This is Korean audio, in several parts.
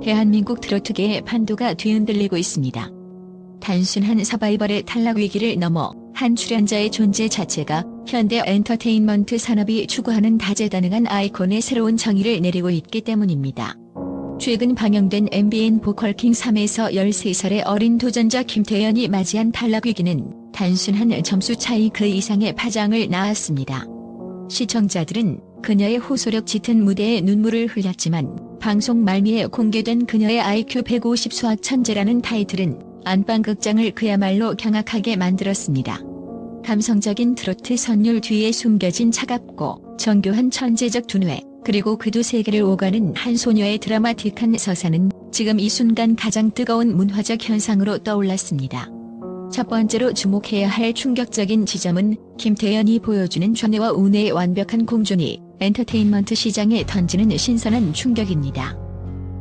대한민국 트로트계의 판도가 뒤흔들리고 있습니다. 단순한 서바이벌의 탈락 위기를 넘어 한 출연자의 존재 자체가 현대 엔터테인먼트 산업이 추구하는 다재다능한 아이콘의 새로운 정의를 내리고 있기 때문입니다. 최근 방영된 MBN 보컬킹 3에서 13살의 어린 도전자 김태연이 맞이한 탈락 위기는 단순한 점수 차이 그 이상의 파장을 낳았습니다. 시청자들은 그녀의 호소력 짙은 무대에 눈물을 흘렸지만 방송 말미에 공개된 그녀의 IQ 150 수학 천재라는 타이틀은 안방극장을 그야말로 경악하게 만들었습니다. 감성적인 트로트 선율 뒤에 숨겨진 차갑고 정교한 천재적 두뇌, 그리고 그 두 세계를 오가는 한 소녀의 드라마틱한 서사는 지금 이 순간 가장 뜨거운 문화적 현상으로 떠올랐습니다. 첫 번째로 주목해야 할 충격적인 지점은 김태연이 보여주는 좌뇌와 우뇌의 완벽한 공존이 엔터테인먼트 시장에 던지는 신선한 충격입니다.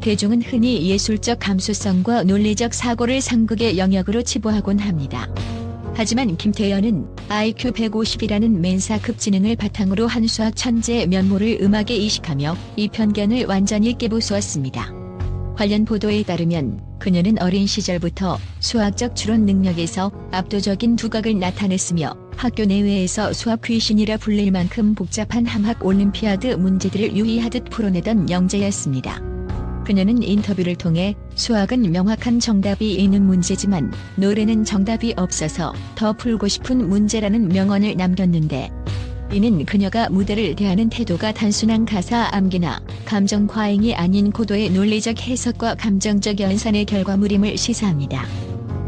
대중은 흔히 예술적 감수성과 논리적 사고를 상극의 영역으로 치부하곤 합니다. 하지만 김태연은 IQ 150이라는 맨사급 지능을 바탕으로 한 수학 천재의 면모를 음악에 이식하며 이 편견을 완전히 깨부수었습니다. 관련 보도에 따르면 그녀는 어린 시절부터 수학적 추론 능력에서 압도적인 두각을 나타냈으며 학교 내외에서 수학 귀신이라 불릴 만큼 복잡한 함학 올림피아드 문제들을 유의하듯 풀어내던 영재였습니다. 그녀는 인터뷰를 통해 수학은 명확한 정답이 있는 문제지만 노래는 정답이 없어서 더 풀고 싶은 문제라는 명언을 남겼는데, 이는 그녀가 무대를 대하는 태도가 단순한 가사 암기나 감정 과잉이 아닌 고도의 논리적 해석과 감정적 연산의 결과물임을 시사합니다.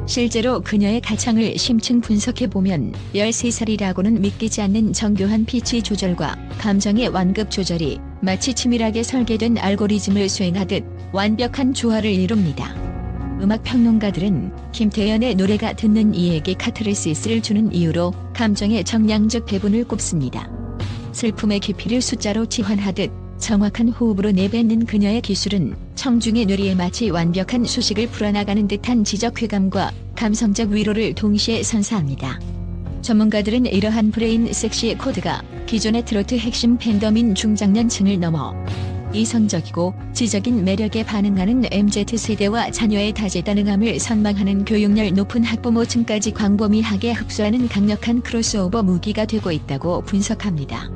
실제로 그녀의 가창을 심층 분석해보면 13살이라고는 믿기지 않는 정교한 피치 조절과 감정의 완급 조절이 마치 치밀하게 설계된 알고리즘을 수행하듯 완벽한 조화를 이룹니다. 음악평론가들은 김태연의 노래가 듣는 이에게 카타르시스를 주는 이유로 감정의 정량적 배분을 꼽습니다. 슬픔의 깊이를 숫자로 치환하듯 정확한 호흡으로 내뱉는 그녀의 기술은 청중의 뇌리에 마치 완벽한 수식을 풀어나가는 듯한 지적 쾌감과 감성적 위로를 동시에 선사합니다. 전문가들은 이러한 브레인 섹시 코드가 기존의 트로트 핵심 팬덤인 중장년층을 넘어 이성적이고 지적인 매력에 반응하는 MZ세대와 자녀의 다재다능함을 선망하는 교육열 높은 학부모층까지 광범위하게 흡수하는 강력한 크로스오버 무기가 되고 있다고 분석합니다.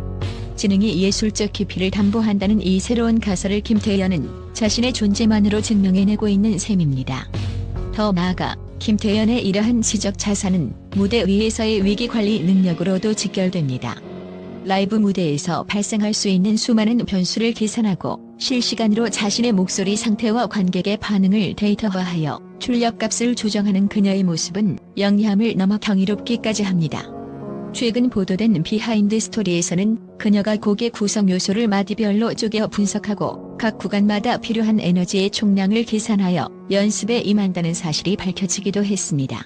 지능이 예술적 깊이를 담보한다는 이 새로운 가설을 김태연은 자신의 존재만으로 증명해내고 있는 셈입니다. 더 나아가 김태연의 이러한 지적 자산은 무대 위에서의 위기관리 능력으로도 직결됩니다. 라이브 무대에서 발생할 수 있는 수많은 변수를 계산하고 실시간으로 자신의 목소리 상태와 관객의 반응을 데이터화하여 출력값을 조정하는 그녀의 모습은 영리함을 넘어 경이롭기까지 합니다. 최근 보도된 비하인드 스토리에서는 그녀가 곡의 구성 요소를 마디별로 쪼개 분석하고 각 구간마다 필요한 에너지의 총량을 계산하여 연습에 임한다는 사실이 밝혀지기도 했습니다.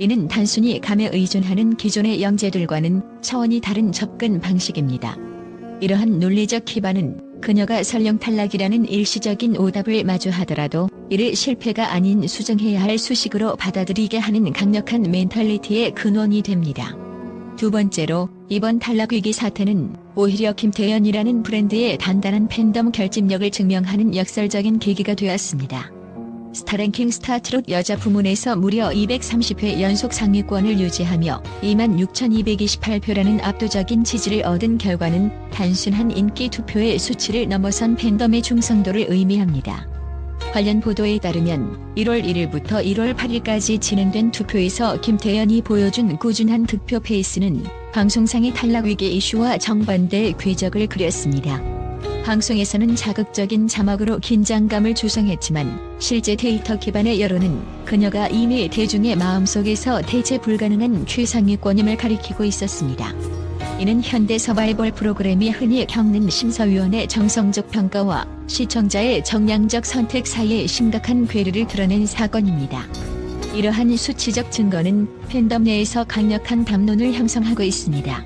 이는 단순히 감에 의존하는 기존의 영재들과는 차원이 다른 접근 방식입니다. 이러한 논리적 기반은 그녀가 설령 탈락이라는 일시적인 오답을 마주하더라도 이를 실패가 아닌 수정해야 할 수식으로 받아들이게 하는 강력한 멘탈리티의 근원이 됩니다. 두 번째로, 이번 탈락 위기 사태는 오히려 김태연이라는 브랜드의 단단한 팬덤 결집력을 증명하는 역설적인 계기가 되었습니다. 스타랭킹 스타트롯 여자 부문에서 무려 230회 연속 상위권을 유지하며 26,228표라는 압도적인 지지를 얻은 결과는 단순한 인기 투표의 수치를 넘어선 팬덤의 충성도를 의미합니다. 관련 보도에 따르면 1월 1일부터 1월 8일까지 진행된 투표에서 김태연이 보여준 꾸준한 득표 페이스는 방송상의 탈락 위기 이슈와 정반대의 궤적을 그렸습니다. 방송에서는 자극적인 자막으로 긴장감을 조성했지만 실제 데이터 기반의 여론은 그녀가 이미 대중의 마음속에서 대체 불가능한 최상위권임을 가리키고 있었습니다. 이는 현대 서바이벌 프로그램이 흔히 겪는 심사위원의 정성적 평가와 시청자의 정량적 선택 사이의 심각한 괴리를 드러낸 사건입니다. 이러한 수치적 증거는 팬덤 내에서 강력한 담론을 형성하고 있습니다.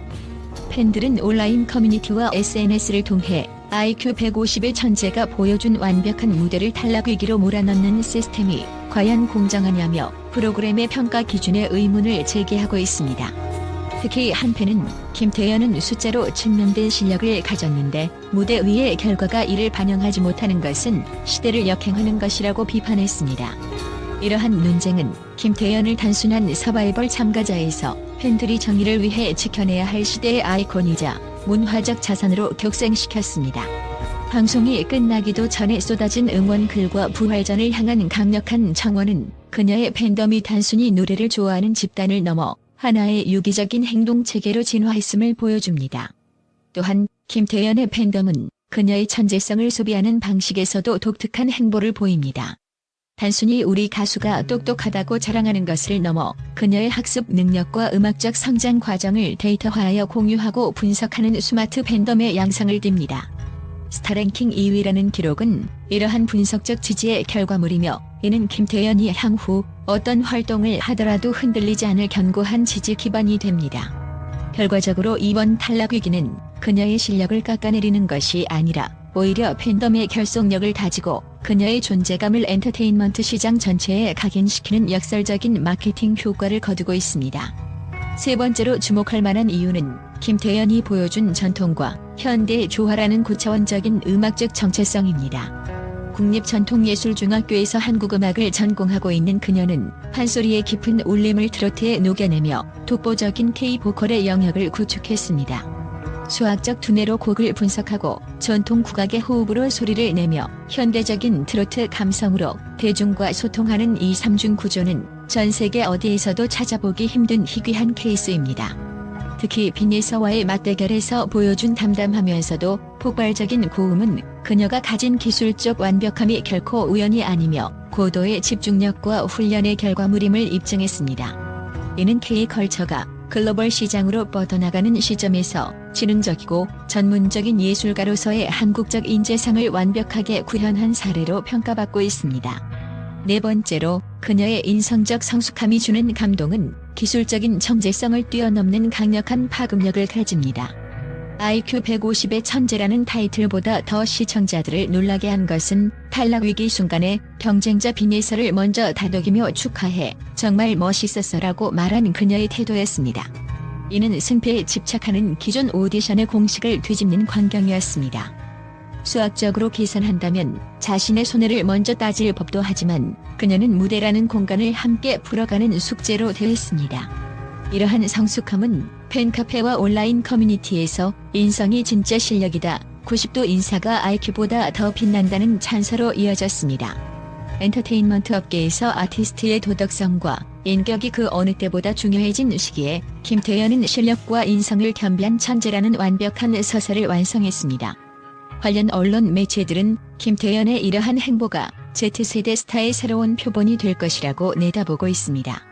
팬들은 온라인 커뮤니티와 SNS를 통해 IQ 150의 천재가 보여준 완벽한 무대를 탈락 위기로 몰아넣는 시스템이 과연 공정하냐며 프로그램의 평가 기준에 의문을 제기하고 있습니다. 특히 한편은 김태현은 숫자로 측면된 실력을 가졌는데 무대 위의 결과가 이를 반영하지 못하는 것은 시대를 역행하는 것이라고 비판했습니다. 이러한 논쟁은 김태현을 단순한 서바이벌 참가자에서 팬들이 정의를 위해 지켜내야 할 시대의 아이콘이자 문화적 자산으로 격생시켰습니다. 방송이 끝나기도 전에 쏟아진 응원글과 부활전을 향한 강력한 청원은 그녀의 팬덤이 단순히 노래를 좋아하는 집단을 넘어 하나의 유기적인 행동체계로 진화했음을 보여줍니다. 또한 김태현의 팬덤은 그녀의 천재성을 소비하는 방식에서도 독특한 행보를 보입니다. 단순히 우리 가수가 똑똑하다고 자랑하는 것을 넘어 그녀의 학습 능력과 음악적 성장 과정을 데이터화하여 공유하고 분석하는 스마트 팬덤의 양상을 띱니다. 스타랭킹 2위라는 기록은 이러한 분석적 지지의 결과물이며 이는 김태현이 향후 어떤 활동을 하더라도 흔들리지 않을 견고한 지지 기반이 됩니다. 결과적으로 이번 탈락 위기는 그녀의 실력을 깎아내리는 것이 아니라 오히려 팬덤의 결속력을 다지고 그녀의 존재감을 엔터테인먼트 시장 전체에 각인시키는 역설적인 마케팅 효과를 거두고 있습니다. 세 번째로 주목할 만한 이유는 김태현이 보여준 전통과 현대의 조화라는 고차원적인 음악적 정체성입니다. 국립전통예술중학교에서 한국음악을 전공하고 있는 그녀는 판소리의 깊은 울림을 트로트에 녹여내며 독보적인 K-보컬의 영역을 구축했습니다. 수학적 두뇌로 곡을 분석하고 전통 국악의 호흡으로 소리를 내며 현대적인 트로트 감성으로 대중과 소통하는 이 삼중 구조는 전 세계 어디에서도 찾아보기 힘든 희귀한 케이스입니다. 특히 빈예서와의 맞대결에서 보여준 담담하면서도 폭발적인 고음은 그녀가 가진 기술적 완벽함이 결코 우연이 아니며 고도의 집중력과 훈련의 결과물임을 입증했습니다. 이는 K-컬처가 글로벌 시장으로 뻗어나가는 시점에서 지능적이고 전문적인 예술가로서의 한국적 인재상을 완벽하게 구현한 사례로 평가받고 있습니다. 네 번째로 그녀의 인성적 성숙함이 주는 감동은 기술적인 정제성을 뛰어넘는 강력한 파급력을 가집니다. IQ 150의 천재라는 타이틀보다 더 시청자들을 놀라게 한 것은 탈락 위기 순간에 경쟁자 빈예서를 먼저 다독이며 축하해 정말 멋있었어라고 말한 그녀의 태도였습니다. 이는 승패에 집착하는 기존 오디션의 공식을 뒤집는 광경이었습니다. 수학적으로 계산한다면 자신의 손해를 먼저 따질 법도 하지만 그녀는 무대라는 공간을 함께 풀어가는 숙제로 대했습니다. 이러한 성숙함은 팬카페와 온라인 커뮤니티에서 인성이 진짜 실력이다. 90도 인사가 IQ보다 더 빛난다는 찬사로 이어졌습니다. 엔터테인먼트 업계에서 아티스트의 도덕성과 인격이 그 어느 때보다 중요해진 시기에 김태현은 실력과 인성을 겸비한 천재라는 완벽한 서사를 완성했습니다. 관련 언론 매체들은 김태현의 이러한 행보가 Z세대 스타의 새로운 표본이 될 것이라고 내다보고 있습니다.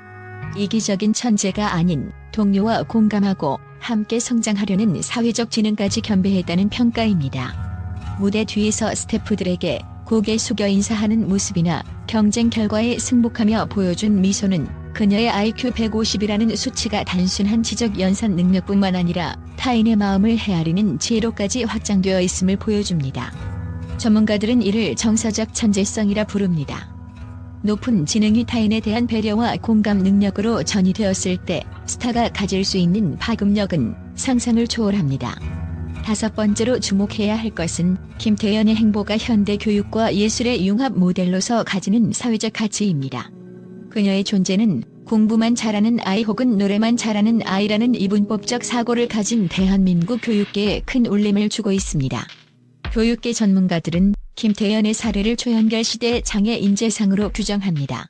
이기적인 천재가 아닌 동료와 공감하고 함께 성장하려는 사회적 지능까지 겸비했다는 평가입니다. 무대 뒤에서 스태프들에게 고개 숙여 인사하는 모습이나 경쟁 결과에 승복하며 보여준 미소는 그녀의 IQ 150이라는 수치가 단순한 지적 연산 능력뿐만 아니라 타인의 마음을 헤아리는 지혜로까지 확장되어 있음을 보여줍니다. 전문가들은 이를 정서적 천재성이라 부릅니다. 높은 지능이 타인에 대한 배려와 공감 능력으로 전이되었을 때 스타가 가질 수 있는 파급력은 상상을 초월합니다. 다섯 번째로 주목해야 할 것은 김태현의 행보가 현대 교육과 예술의 융합 모델로서 가지는 사회적 가치입니다. 그녀의 존재는 공부만 잘하는 아이 혹은 노래만 잘하는 아이라는 이분법적 사고를 가진 대한민국 교육계에 큰 울림을 주고 있습니다. 교육계 전문가들은 김태현의 사례를 초연결 시대의 장애 인재상으로 규정합니다.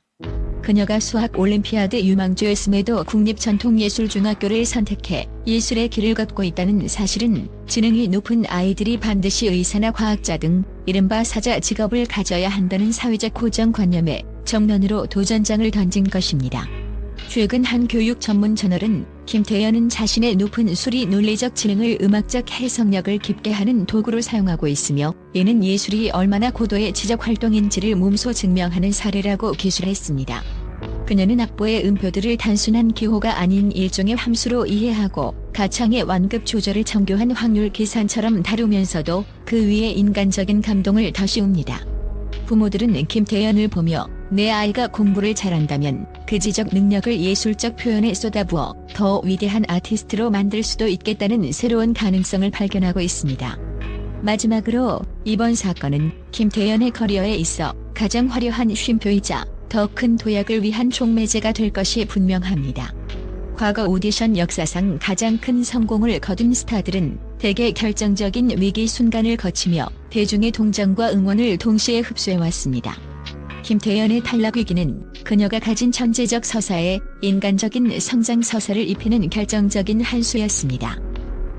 그녀가 수학 올림피아드 유망주였음에도 국립전통예술중학교를 선택해 예술의 길을 걷고 있다는 사실은 지능이 높은 아이들이 반드시 의사나 과학자 등 이른바 사자 직업을 가져야 한다는 사회적 고정관념에 정면으로 도전장을 던진 것입니다. 최근 한 교육 전문 저널은 김태현은 자신의 높은 수리 논리적 지능을 음악적 해석력을 깊게 하는 도구로 사용하고 있으며 이는 예술이 얼마나 고도의 지적 활동인지를 몸소 증명하는 사례라고 기술했습니다. 그녀는 악보의 음표들을 단순한 기호가 아닌 일종의 함수로 이해하고 가창의 완급 조절을 정교한 확률 계산처럼 다루면서도 그 위에 인간적인 감동을 더 씌웁니다. 부모들은 김태연을 보며 내 아이가 공부를 잘한다면 그 지적 능력을 예술적 표현에 쏟아부어 더 위대한 아티스트로 만들 수도 있겠다는 새로운 가능성을 발견하고 있습니다. 마지막으로 이번 사건은 김태연의 커리어에 있어 가장 화려한 쉼표이자 더 큰 도약을 위한 촉매제가 될 것이 분명합니다. 과거 오디션 역사상 가장 큰 성공을 거둔 스타들은 대개 결정적인 위기 순간을 거치며 대중의 동정과 응원을 동시에 흡수해왔습니다. 김태연의 탈락 위기는 그녀가 가진 천재적 서사에 인간적인 성장 서사를 입히는 결정적인 한 수였습니다.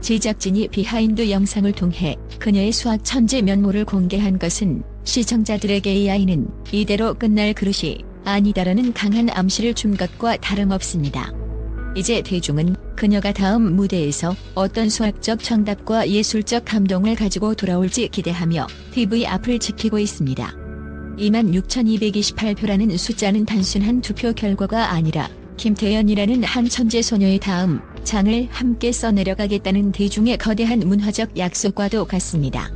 제작진이 비하인드 영상을 통해 그녀의 수학 천재 면모를 공개한 것은 시청자들에게 이 아이는 이대로 끝날 그릇이 아니다라는 강한 암시를 준 것과 다름없습니다. 이제 대중은 그녀가 다음 무대에서 어떤 수학적 정답과 예술적 감동을 가지고 돌아올지 기대하며 TV 앞을 지키고 있습니다. 26,228표라는 숫자는 단순한 투표 결과가 아니라 김태연이라는 한 천재 소녀의 다음 장을 함께 써내려가겠다는 대중의 거대한 문화적 약속과도 같습니다.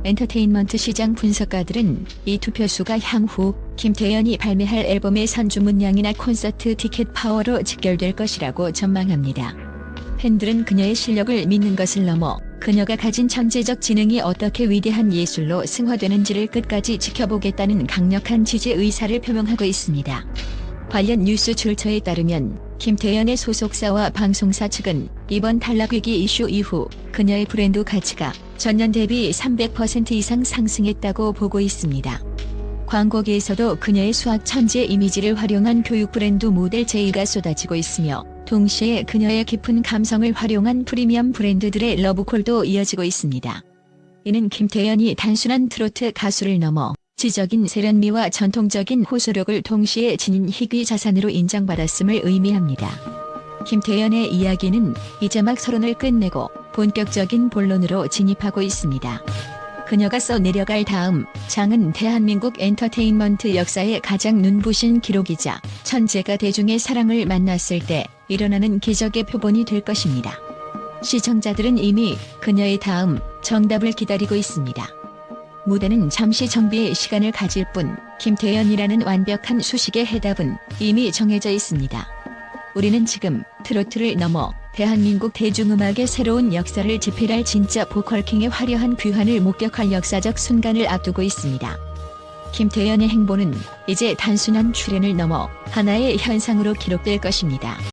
엔터테인먼트 시장 분석가들은 이 투표수가 향후 김태연이 발매할 앨범의 선주 문량이나 콘서트 티켓 파워로 직결될 것이라고 전망합니다. 팬들은 그녀의 실력을 믿는 것을 넘어 그녀가 가진 천재적 지능이 어떻게 위대한 예술로 승화되는지를 끝까지 지켜보겠다는 강력한 지지 의사를 표명하고 있습니다. 관련 뉴스 출처에 따르면 김태연의 소속사와 방송사 측은 이번 탈락 위기 이슈 이후 그녀의 브랜드 가치가 전년 대비 300% 이상 상승했다고 보고 있습니다. 광고계에서도 그녀의 수학 천재 이미지를 활용한 교육 브랜드 모델 제의가 쏟아지고 있으며 동시에 그녀의 깊은 감성을 활용한 프리미엄 브랜드들의 러브콜도 이어지고 있습니다. 이는 김태연이 단순한 트로트 가수를 넘어 지적인 세련미와 전통적인 호소력을 동시에 지닌 희귀 자산으로 인정받았음을 의미합니다. 김태연의 이야기는 이제 막 서론을 끝내고 본격적인 본론으로 진입하고 있습니다. 그녀가 써내려갈 다음 장은 대한민국 엔터테인먼트 역사의 가장 눈부신 기록이자 천재가 대중의 사랑을 만났을 때 일어나는 기적의 표본이 될 것입니다. 시청자들은 이미 그녀의 다음 정답을 기다리고 있습니다. 무대는 잠시 정비의 시간을 가질 뿐 김태연이라는 완벽한 수식의 해답은 이미 정해져 있습니다. 우리는 지금 트로트를 넘어 대한민국 대중음악의 새로운 역사를 지필할 진짜 보컬킹의 화려한 귀환을 목격할 역사적 순간을 앞두고 있습니다. 김태연의 행보는 이제 단순한 출연을 넘어 하나의 현상으로 기록될 것입니다.